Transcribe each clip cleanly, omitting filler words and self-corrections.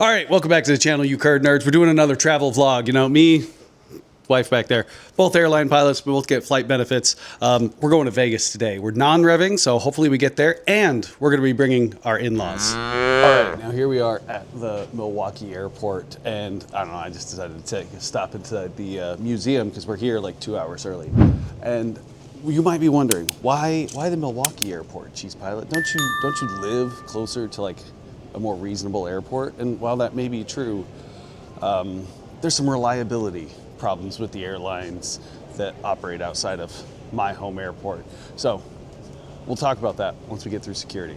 All right, welcome back to the channel, you card nerds. We're doing another travel vlog. You know, me, wife back there, both airline pilots, we both get flight benefits. We're going to Vegas today. We're non-revving, so hopefully we get there, and we're going to be bringing our in-laws. All right, now here we are at the Milwaukee airport, and I don't know, I just decided to take a stop inside the museum because we're here like 2 hours early. And you might be wondering, why the Milwaukee airport, CheesePilot? Don't you live closer to like a more reasonable airport? And while that may be true, there's some reliability problems with the airlines that operate outside of my home airport. So we'll talk about that once we get through security.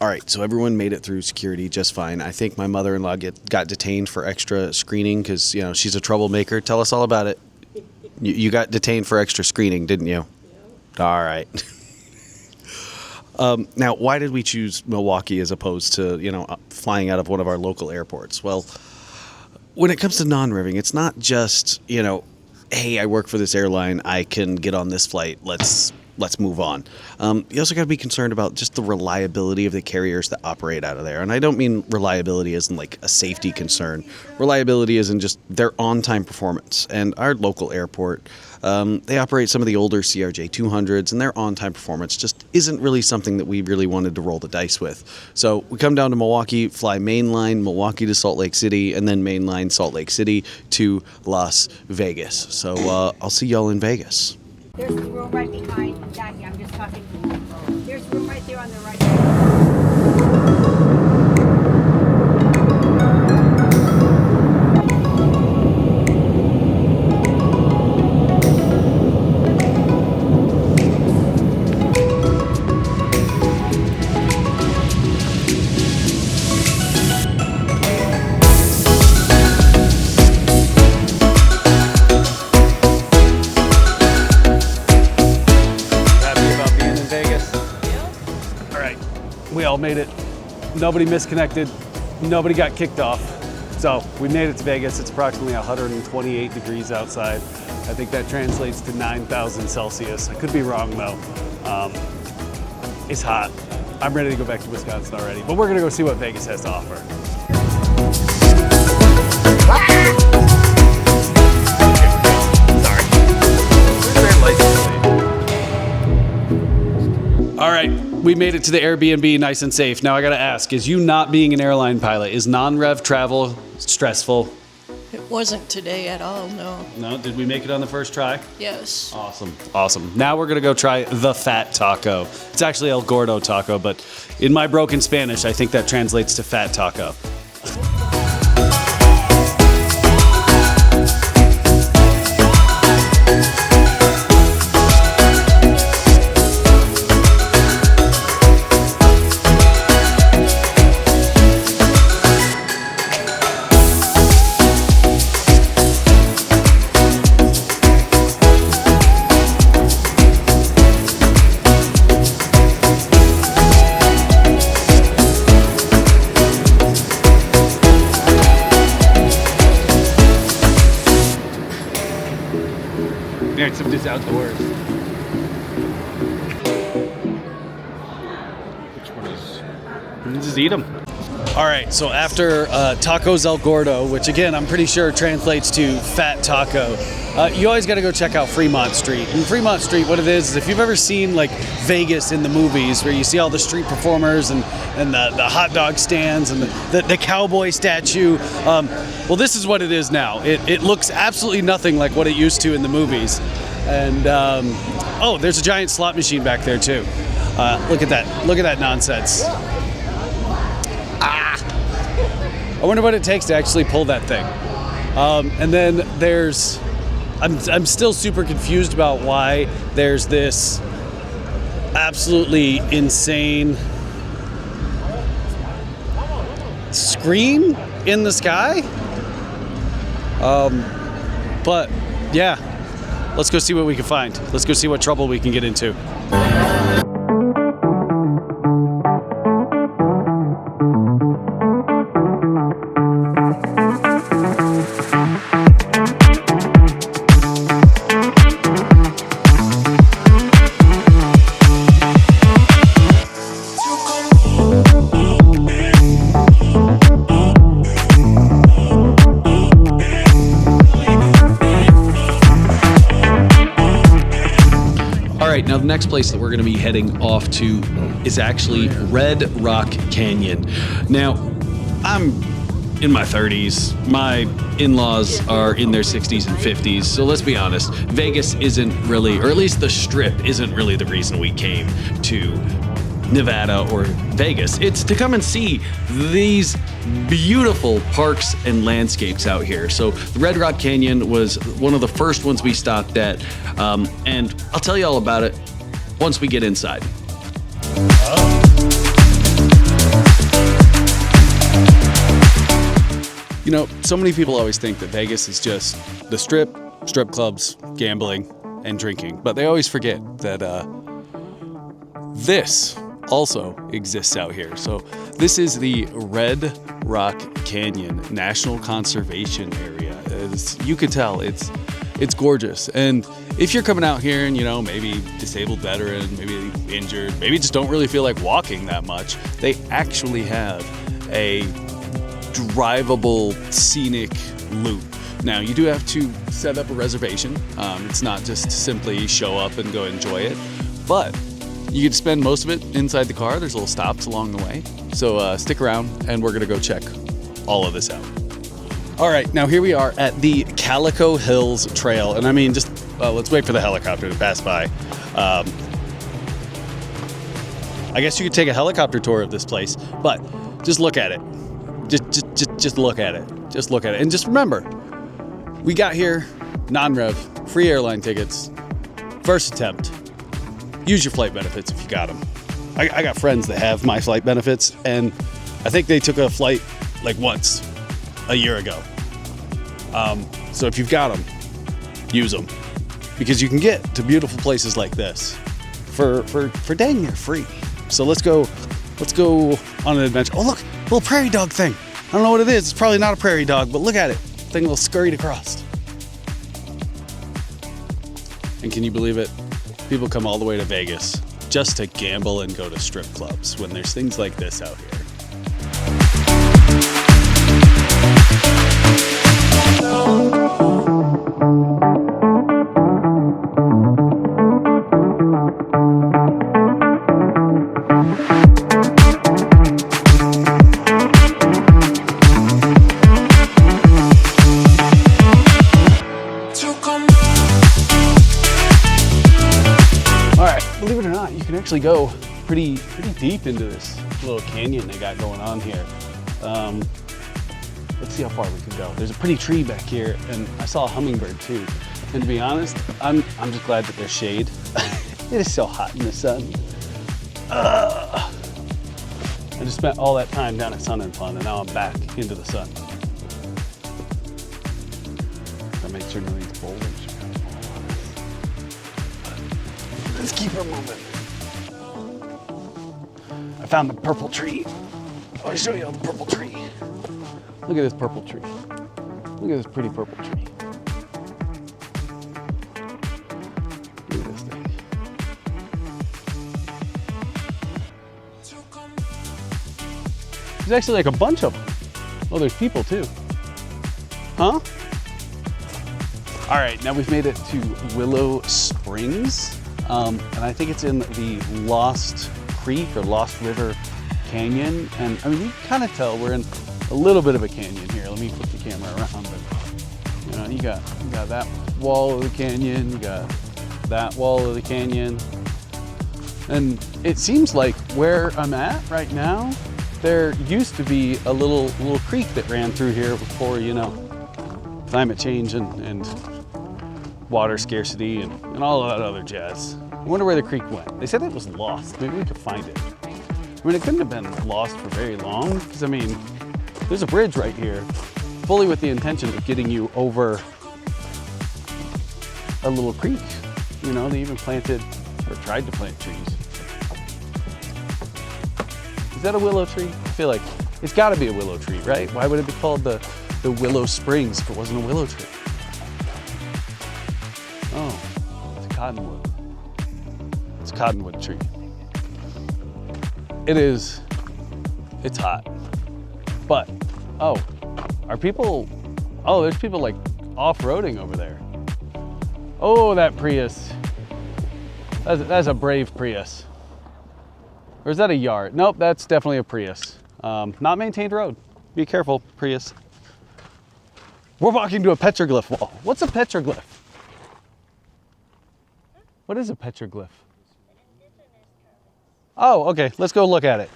All right, so everyone made it through security just fine. I think my mother-in-law got detained for extra screening because, you know, she's a troublemaker. Tell us all about it. You got detained for extra screening, didn't you? Yeah. All right. Now, why did we choose Milwaukee as opposed to, you know, flying out of one of our local airports? Well, when it comes to non-revving, it's not just, you know, hey, I work for this airline, I can get on this flight, let's move on. You also got to be concerned about just the reliability of the carriers that operate out of there. And I don't mean reliability as in like a safety concern. Reliability is in just their on-time performance. And our local airport, they operate some of the older CRJ 200s, and their on-time performance just isn't really something that we really wanted to roll the dice with. So we come down to Milwaukee, fly mainline Milwaukee to Salt Lake City, and then mainline Salt Lake City to Las Vegas. So I'll see y'all in Vegas. There's room right behind Jackie. I'm just talking to you. There's room right there on the right. We all made it. Nobody misconnected. Nobody got kicked off. So we made it to Vegas. It's approximately 128 degrees outside. I think that translates to 9,000 Celsius. I could be wrong though. It's hot. I'm ready to go back to Wisconsin already, but we're gonna go see what Vegas has to offer. All right, we made it to the Airbnb nice and safe. Now I gotta ask, is you not being an airline pilot, is non-rev travel stressful? It wasn't today at all, no. No, did we make it on the first try? Yes. Awesome. Now we're gonna go try the fat taco. It's actually El Gordo taco, but in my broken Spanish, I think that translates to fat taco. Some of this outdoors. Which one is? Just eat them. All right, so after Tacos El Gordo, which again I'm pretty sure translates to fat taco, you always got to go check out Fremont Street. And Fremont Street, what it is if you've ever seen like Vegas in the movies, where you see all the street performers and the hot dog stands and the cowboy statue. Well, this is what it is now. It looks absolutely nothing like what it used to in the movies. And oh, there's a giant slot machine back there too. Look at that! Look at that nonsense. I wonder what it takes to actually pull that thing. And then there's, I'm still super confused about why there's this absolutely insane screen in the sky. But yeah, let's go see what we can find. Let's go see what trouble we can get into. Now, the next place that we're going to be heading off to is actually Red Rock Canyon. Now, I'm in my 30s. My in-laws are in their 60s and 50s. So let's be honest, Vegas isn't really, or at least the Strip isn't really the reason we came to Nevada or Vegas. It's to come and see these beautiful parks and landscapes out here. So the Red Rock Canyon was one of the first ones we stopped at, and I'll tell you all about it once we get inside. You know, so many people always think that Vegas is just the strip clubs, gambling, and drinking, but they always forget that this also exists out here. So this is the Red Rock Canyon National Conservation Area. As you can tell, it's gorgeous. And if you're coming out here and, you know, maybe disabled veteran, maybe injured, maybe just don't really feel like walking that much, they actually have a drivable scenic loop. Now, you do have to set up a reservation. It's not just simply show up and go enjoy it, but you get to spend most of it inside the car. There's little stops along the way. So stick around and we're gonna go check all of this out. All right, now here we are at the Calico Hills Trail. And I mean, just let's wait for the helicopter to pass by. I guess you could take a helicopter tour of this place, but just look at it. Just look at it. Just look at it. And just remember, we got here, non-rev, free airline tickets, first attempt. Use your flight benefits if you got them. I got friends that have my flight benefits, and I think they took a flight like once a year ago. So if you've got them, use them, because you can get to beautiful places like this for dang near free. So let's go on an adventure. Oh look, little prairie dog thing. I don't know what it is. It's probably not a prairie dog, but look at it. Thing will scurried across. And can you believe it? People come all the way to Vegas just to gamble and go to strip clubs when there's things like this out here. Believe it or not, you can actually go pretty deep into this little canyon they got going on here. Let's see how far we can go. There's a pretty tree back here, and I saw a hummingbird too. And to be honest, I'm just glad that there's shade. It is so hot in the sun. I just spent all that time down at Sun and Fun, and now I'm back into the sun. I make sure nobody's boulders. Let's keep her moving. I found the purple tree. I'll show you the purple tree. Look at this purple tree. Look at this pretty purple tree. Look at this thing. There's actually like a bunch of them. Oh, there's people too. Huh? All right, now we've made it to Willow Springs. And I think it's in the Lost Creek or Lost River Canyon. And I mean, you can kind of tell we're in a little bit of a canyon here. Let me flip the camera around. But, you know, you got that wall of the canyon, you got that wall of the canyon. And it seems like where I'm at right now, there used to be a little creek that ran through here before, you know, climate change and water scarcity and all of that other jazz. I wonder where the creek went. They said it was lost. Maybe we could find it. I mean, it couldn't have been lost for very long, because I mean, there's a bridge right here, fully with the intention of getting you over a little creek. You know, they even planted or tried to plant trees. Is that a willow tree? I feel like it's got to be a willow tree, right? Why would it be called the Willow Springs if it wasn't a willow tree? Oh, it's a cottonwood. It's a cottonwood tree. It's hot. But, oh, there's people like off-roading over there. Oh, that Prius. That's a brave Prius. Or is that a Yard? Nope, that's definitely a Prius. Not maintained road. Be careful, Prius. We're walking to a petroglyph wall. What's a petroglyph? What is a petroglyph? Oh, okay, let's go look at it.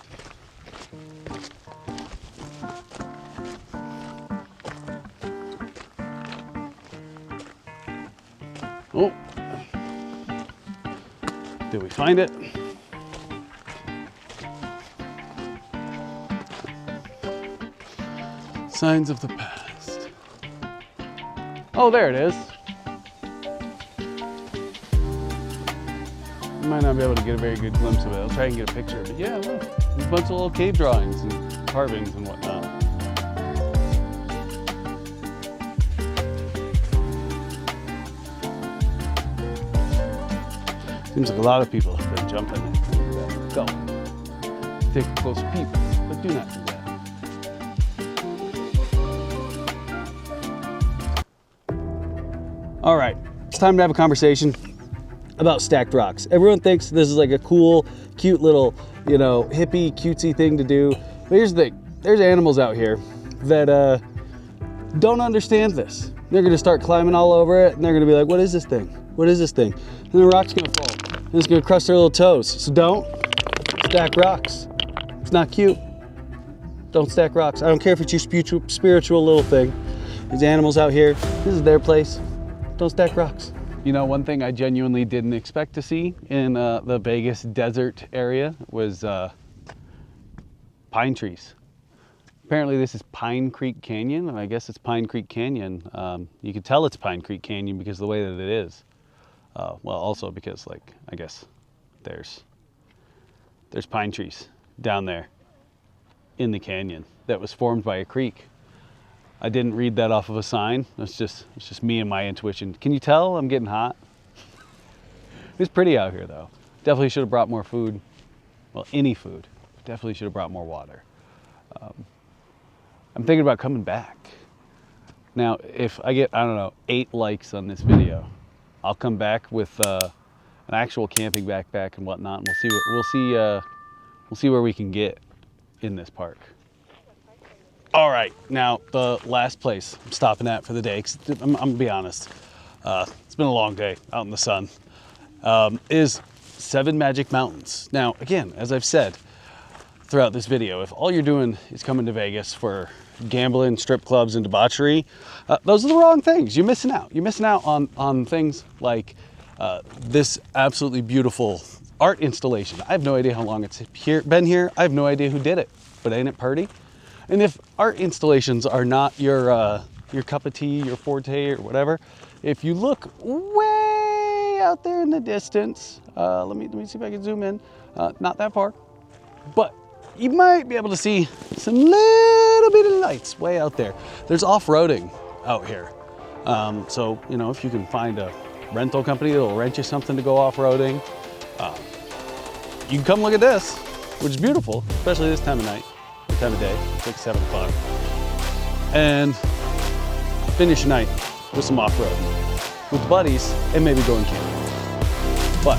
Oh, did we find it? Signs of the past. Oh, there it is. You might not be able to get a very good glimpse of it. I'll try and get a picture. But yeah, look, there's a bunch of little cave drawings and carvings and whatnot. Seems like a lot of people have been jumping. Go. Take a closer peep, but do not do that. All right, it's time to have a conversation about stacked rocks. Everyone thinks this is like a cool, cute little, you know, hippie, cutesy thing to do. But here's the thing, there's animals out here that don't understand this. They're gonna start climbing all over it and they're gonna be like, what is this thing? What is this thing? And the rock's gonna fall. And it's gonna crush their little toes. So don't stack rocks. It's not cute. Don't stack rocks. I don't care if it's your spiritual little thing. These animals out here, this is their place. Don't stack rocks. You know, one thing I genuinely didn't expect to see in the Vegas desert area was pine trees. Apparently this is Pine Creek Canyon, and I guess it's Pine Creek Canyon. You can tell it's Pine Creek Canyon because of the way that it is. Well, also because, like, I guess there's pine trees down there in the canyon that was formed by a creek. I didn't read that off of a sign. It's just me and my intuition. Can you tell I'm getting hot? It's pretty out here though. Definitely should have brought more food. Well, any food. Definitely should have brought more water. I'm thinking about coming back. Now, if I get, I don't know, 8 likes on this video, I'll come back with an actual camping backpack and whatnot, and we'll see where we can get in this park. All right, now the last place I'm stopping at for the day, 'cause I'm gonna be honest, it's been a long day out in the sun, is 7 Magic Mountains. Now, again, as I've said throughout this video, if all you're doing is coming to Vegas for gambling, strip clubs, and debauchery, those are the wrong things. You're missing out. You're missing out on things like this absolutely beautiful art installation. I have no idea how long it's been here. I have no idea who did it, but ain't it pretty? And if art installations are not your cup of tea, your forte, or whatever, if you look way out there in the distance, let me see if I can zoom in. Not that far, but you might be able to see some little bit of lights way out there. There's off-roading out here. So, you know, if you can find a rental company that'll rent you something to go off-roading, you can come look at this, which is beautiful, especially this time of night. Time of day, it's like 7 o'clock. And finish your night with some off-road with buddies and maybe going camping. But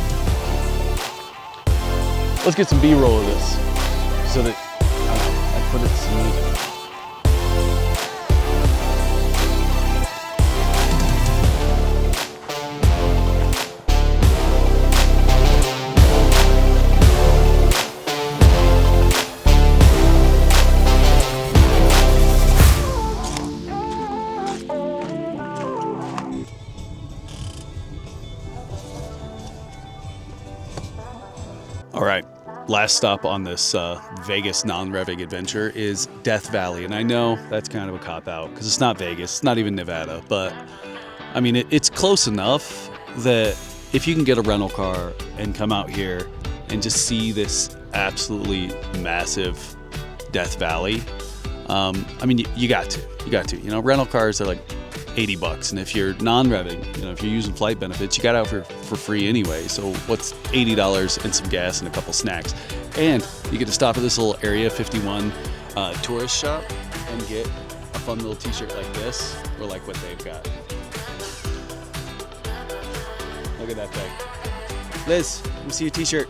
let's get some B-roll of this so that I put it to some music. All right, last stop on this Vegas non-revving adventure is Death Valley. And I know that's kind of a cop-out because it's not Vegas, it's not even Nevada. But, I mean, it's close enough that if you can get a rental car and come out here and just see this absolutely massive Death Valley, I mean, you got to. You know, rental cars are like $80, and if you're non-revving, you know, if you're using flight benefits, you got out for free anyway. So what's $80 and some gas and a couple snacks, and you get to stop at this little Area 51 tourist shop and get a fun little t-shirt like this, or like what they've got. Look at that thing. Liz, let me see your t-shirt.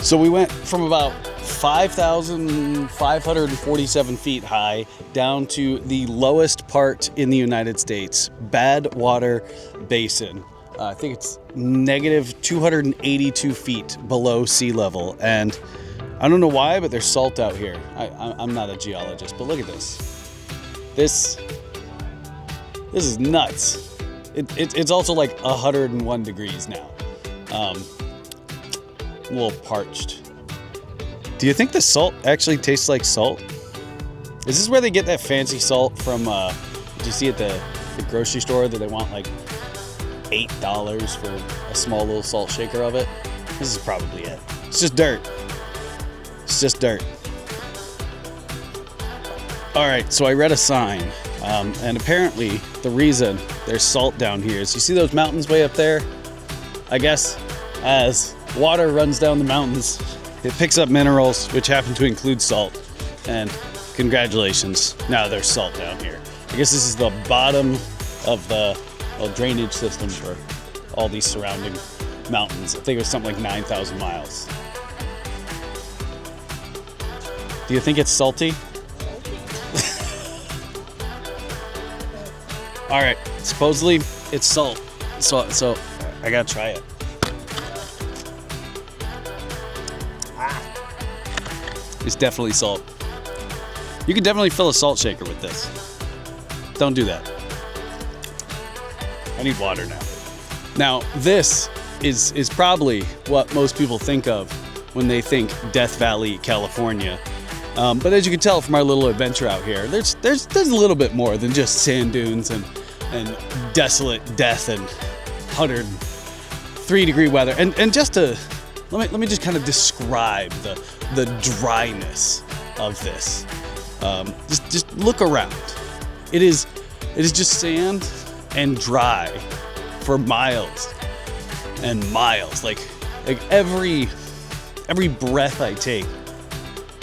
So we went from about 5,547 feet high down to the lowest part in the United States, Badwater Basin. I think it's negative 282 feet below sea level. And I don't know why, but there's salt out here. I'm not a geologist, but look at this. This is nuts. It's also like 101 degrees now. A little parched. Do you think the salt actually tastes like salt? Is this where they get that fancy salt from, do you see at the grocery store that they want like $8 for a small little salt shaker of it? This is probably it. It's just dirt. It's just dirt. All right, so I read a sign, and apparently the reason there's salt down here is, you see those mountains way up there? I guess as water runs down the mountains, it picks up minerals, which happen to include salt. And congratulations, now there's salt down here. I guess this is the bottom of the drainage system for all these surrounding mountains. I think it was something like 9,000 miles. Do you think it's salty? All right, supposedly it's salt, so I gotta try it. It's definitely salt. You can definitely fill a salt shaker with this. Don't do that. I need water now. Now, this is probably what most people think of when they think Death Valley, California. But as you can tell from our little adventure out here, there's a little bit more than just sand dunes and desolate death and 103-degree weather. And just to let me just kind of describe the dryness of this. Just look around. It is just sand and dry for miles and miles. Like every breath I take,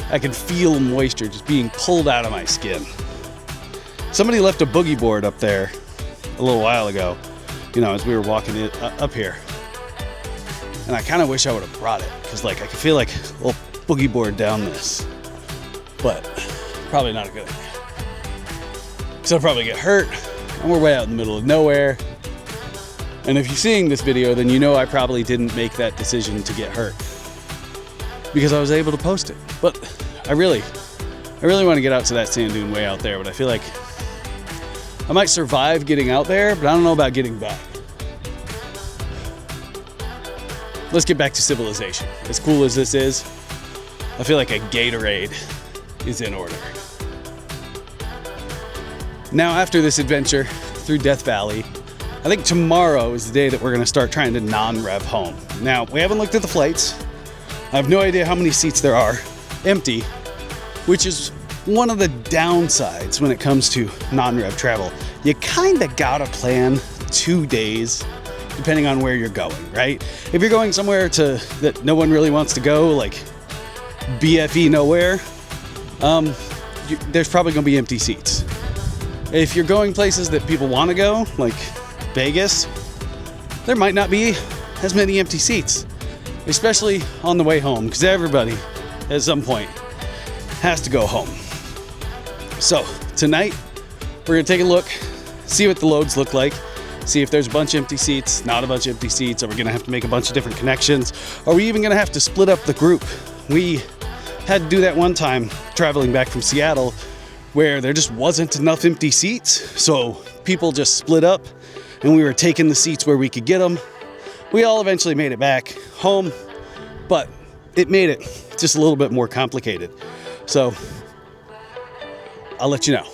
I can feel moisture just being pulled out of my skin. Somebody left a boogie board up there a little while ago, as we were walking up here. And I kind of wish I would have brought it, because I could feel like a little boogie board down this. But probably not a good idea, because I'll probably get hurt, and we're way out in the middle of nowhere. And if you're seeing this video, then you know I probably didn't make that decision to get hurt, because I was able to post it. But I really want to get out to that sand dune way out there, but I feel like I might survive getting out there, but I don't know about getting back. Let's get back to civilization. As cool as this is, I feel like a Gatorade is in order. Now, after this adventure through Death Valley, I think tomorrow is the day that we're going to start trying to non-rev home. Now, we haven't looked at the flights. I have no idea how many seats there are empty, which is one of the downsides when it comes to non-rev travel. You kind of gotta plan 2 days depending on where you're going, right? If you're going somewhere that no one really wants to go, like BFE nowhere, there's probably gonna be empty seats. If you're going places that people want to go, like Vegas, there might not be as many empty seats, especially on the way home, because everybody at some point has to go home. So tonight we're gonna take a look, see what the loads look like, see if there's a bunch of empty seats, not a bunch of empty seats. Are we gonna have to make a bunch of different connections? Are we even gonna have to split up the group? We had to do that one time traveling back from Seattle, where there just wasn't enough empty seats, so people just split up and we were taking the seats where we could get them. We all eventually made it back home, but it made it just a little bit more complicated. So I'll let you know.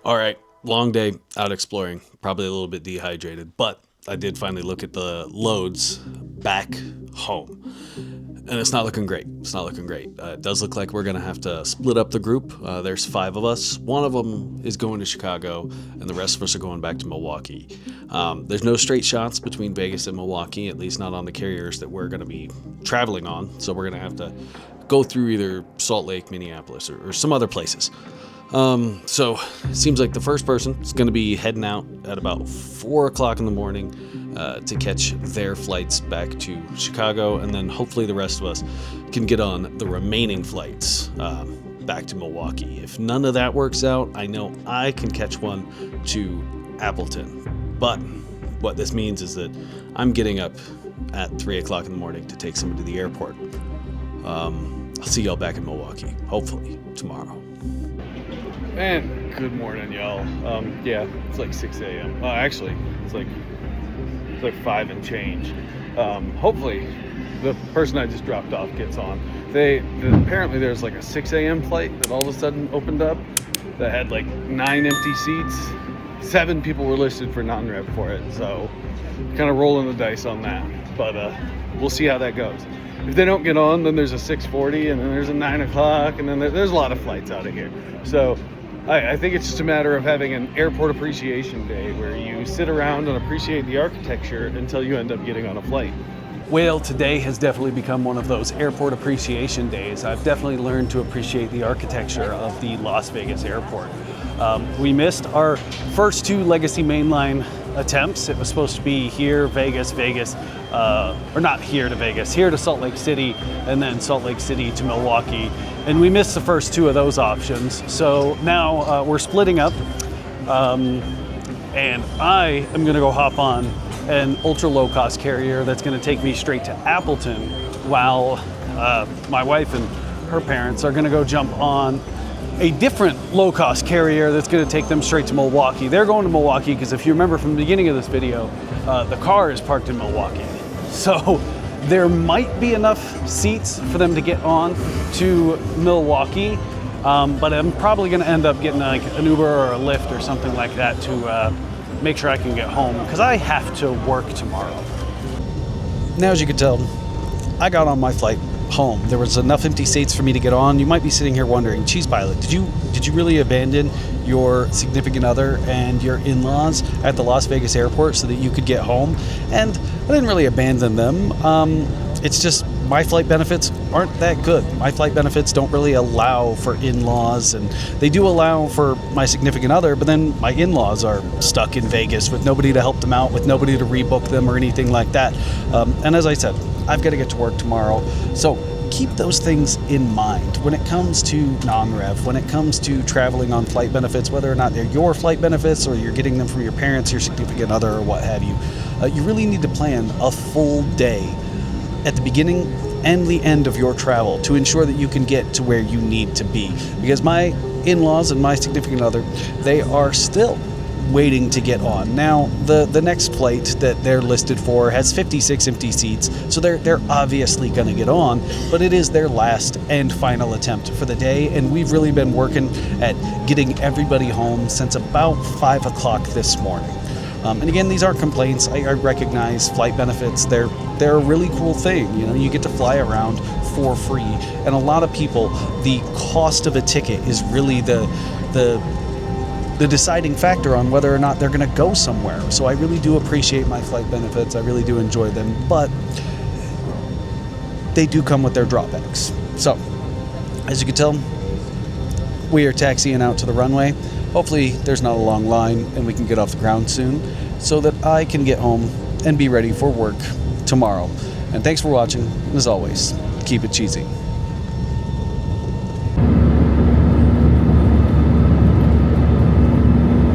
All right, long day out exploring, probably a little bit dehydrated, but I did finally look at the loads back home. And it's not looking great. It does look like we're going to have to split up the group. There's 5 of us. One of them is going to Chicago, and the rest of us are going back to Milwaukee. There's no straight shots between Vegas and Milwaukee, at least not on the carriers that we're going to be traveling on. So we're going to have to go through either Salt Lake, Minneapolis, or some other places. So it seems like the first person is going to be heading out at about 4 o'clock in the morning to catch their flights back to Chicago, and then hopefully the rest of us can get on the remaining flights back to Milwaukee. If none of that works out, I know I can catch one to Appleton. But what this means is that I'm getting up at 3 o'clock in the morning to take someone to the airport. I'll see y'all back in Milwaukee, hopefully tomorrow. And good morning, y'all. Yeah, it's like 6 a.m. Actually, it's like 5 and change. Hopefully, the person I just dropped off gets on. Apparently there's like a 6 a.m. flight that all of a sudden opened up that had like 9 empty seats. 7 people were listed for non-rev for it, so kind of rolling the dice on that. But we'll see how that goes. If they don't get on, then there's a 6:40, and then there's a 9 o'clock, and then there's a lot of flights out of here. So I think it's just a matter of having an airport appreciation day where you sit around and appreciate the architecture until you end up getting on a flight. Well, today has definitely become one of those airport appreciation days. I've definitely learned to appreciate the architecture of the Las Vegas airport. We missed our first 2 Legacy Mainline attempts. It was supposed to be here, Vegas, or not here to Vegas, here to Salt Lake City, and then Salt Lake City to Milwaukee. And we missed the first 2 of those options. So now we're splitting up, and I am gonna go hop on an ultra low cost carrier that's gonna take me straight to Appleton, while my wife and her parents are gonna go jump on a different low cost carrier that's gonna take them straight to Milwaukee. They're going to Milwaukee because if you remember from the beginning of this video, the car is parked in Milwaukee. So there might be enough seats for them to get on to Milwaukee, but I'm probably gonna end up getting like an Uber or a Lyft or something like that to make sure I can get home, because I have to work tomorrow. Now, as you can tell, I got on my flight home. There was enough empty seats for me to get on. You might be sitting here wondering, CheesePilot, did you really abandon your significant other and your in-laws at the Las Vegas airport so that you could get home? And I didn't really abandon them. It's just my flight benefits aren't that good. My flight benefits don't really allow for in-laws, and they do allow for my significant other, but then my in-laws are stuck in Vegas with nobody to help them out, with nobody to rebook them or anything like that. And as I said, I've got to get to work tomorrow. So keep those things in mind when it comes to non-rev, when it comes to traveling on flight benefits, whether or not they're your flight benefits or you're getting them from your parents, your significant other, or what have you. You really need to plan a full day at the beginning and the end of your travel to ensure that you can get to where you need to be. Because my in-laws and my significant other, they are still waiting to get on. Now, the next flight that they're listed for has 56 empty seats, so they're obviously going to get on, but it is their last and final attempt for the day, and we've really been working at getting everybody home since about 5 o'clock this morning. And again, these aren't complaints. I recognize flight benefits. They're a really cool thing. You know, you get to fly around for free, and a lot of people, the cost of a ticket is really the deciding factor on whether or not they're going to go somewhere. So I really do appreciate my flight benefits. I really do enjoy them, but they do come with their drawbacks. So, as you can tell, we are taxiing out to the runway. Hopefully there's not a long line and we can get off the ground soon so that I can get home and be ready for work tomorrow. And thanks for watching. As always, keep it cheesy.